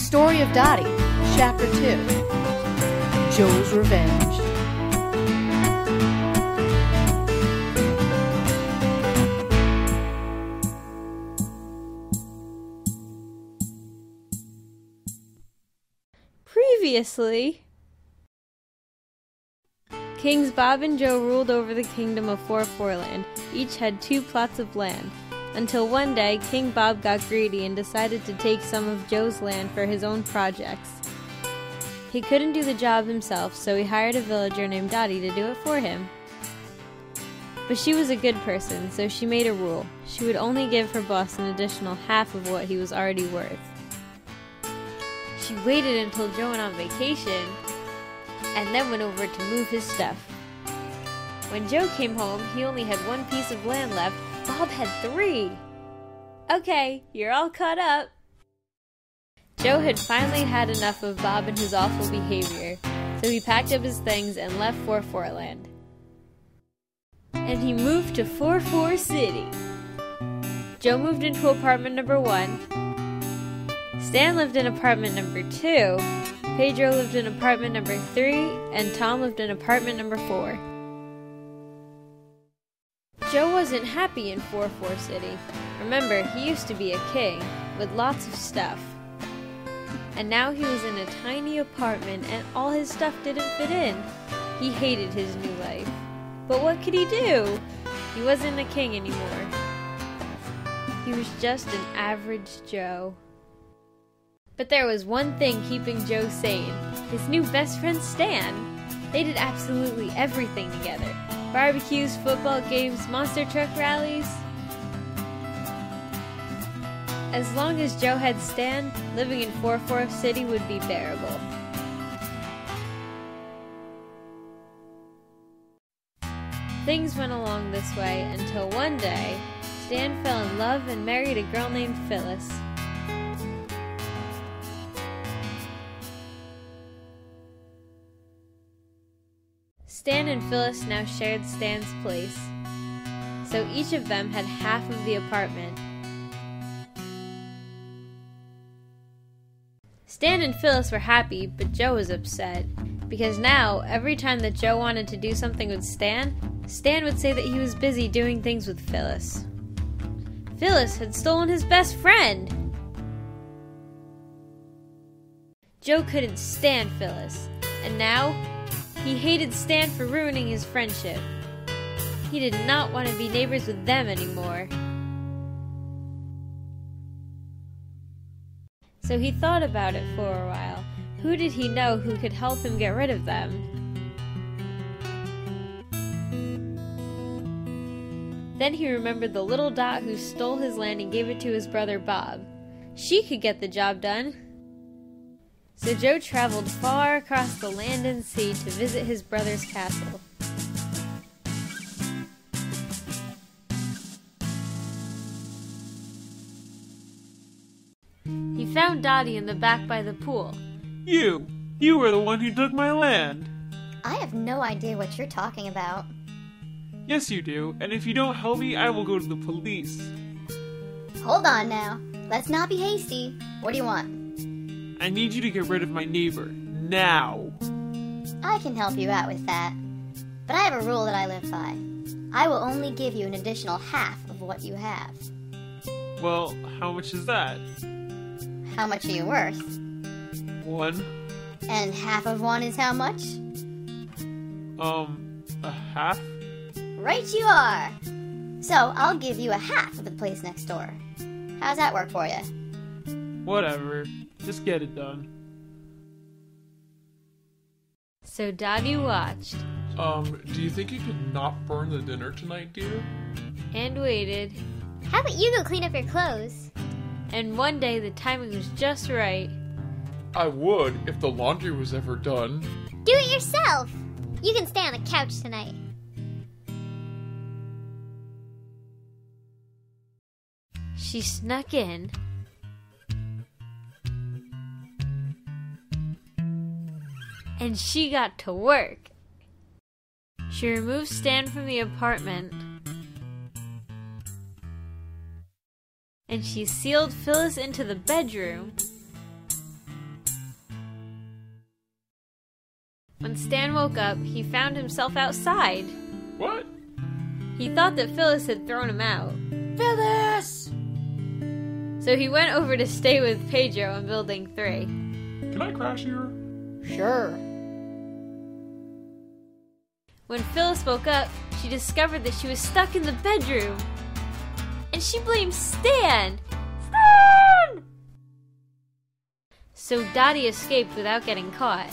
Story of Dotti, Chapter 2, Joe's Revenge. Previously, Kings Bob and Joe ruled over the kingdom of Four-Fourland. Each had 2 plots of land. Until one day, King Bob got greedy and decided to take some of Joe's land for his own projects. He couldn't do the job himself, so he hired a villager named Dotti to do it for him. But she was a good person, so she made a rule. She would only give her boss an additional half of what he was already worth. She waited until Joe went on vacation, and then went over to move his stuff. When Joe came home, he only had 1 piece of land left. Bob had 3! Okay, you're all caught up. Joe had finally had enough of Bob and his awful behavior, so he packed up his things and left Four-Fourland. And he moved to Four City. Joe moved into apartment number 1. Stan lived in apartment number 2. Pedro lived in apartment number 3, and Tom lived in apartment number 4. Joe wasn't happy in Four City. Remember, he used to be a king, with lots of stuff. And now he was in a tiny apartment, and all his stuff didn't fit in. He hated his new life. But what could he do? He wasn't a king anymore. He was just an average Joe. But there was one thing keeping Joe sane. His new best friend Stan. They did absolutely everything together. Barbecues, football games, monster truck rallies. As long as Joe had Stan, living in Four City would be bearable. Things went along this way until one day, Stan fell in love and married a girl named Phyllis. Stan and Phyllis now shared Stan's place, so each of them had half of the apartment. Stan and Phyllis were happy, but Joe was upset, because now, every time that Joe wanted to do something with Stan, Stan would say that he was busy doing things with Phyllis. Phyllis had stolen his best friend! Joe couldn't stand Phyllis, and now, he hated Stan for ruining his friendship. He did not want to be neighbors with them anymore. So he thought about it for a while. Who did he know who could help him get rid of them? Then he remembered the little dot who stole his land and gave it to his brother Bob. She could get the job done. So Joe traveled far across the land and sea to visit his brother's castle. He found Dotti in the back by the pool. You were the one who took my land. I have no idea what you're talking about. Yes, you do, and if you don't help me, I will go to the police. Hold on now. Let's not be hasty. What do you want? I need you to get rid of my neighbor, now. I can help you out with that. But I have a rule that I live by. I will only give you an additional half of what you have. Well, how much is that? How much are you worth? 1. And half of 1 is how much? A half? Right you are! So, I'll give you a half of the place next door. How's that work for you? Whatever. Just get it done. So Dotti watched. Do you think you could not burn the dinner tonight, dear? And waited. How about you go clean up your clothes? And one day the timing was just right. I would, if the laundry was ever done. Do it yourself! You can stay on the couch tonight. She snuck in. And she got to work. She removed Stan from the apartment. And she sealed Phyllis into the bedroom. When Stan woke up, he found himself outside. What? He thought that Phyllis had thrown him out. Phyllis! So he went over to stay with Pedro in Building 3. Can I crash here? Sure. When Phyllis woke up, she discovered that she was stuck in the bedroom. And she blamed Stan! Stan! So Dotti escaped without getting caught.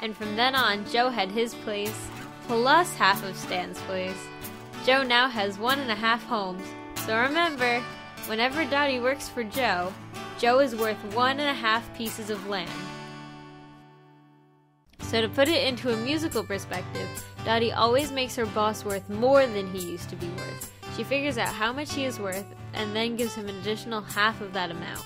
And from then on, Joe had his place, plus half of Stan's place. Joe now has 1.5 homes. So remember, whenever Dotti works for Joe, Joe is worth 1.5 pieces of land. So to put it into a musical perspective, Dotti always makes her boss worth more than he used to be worth. She figures out how much he is worth and then gives him an additional half of that amount.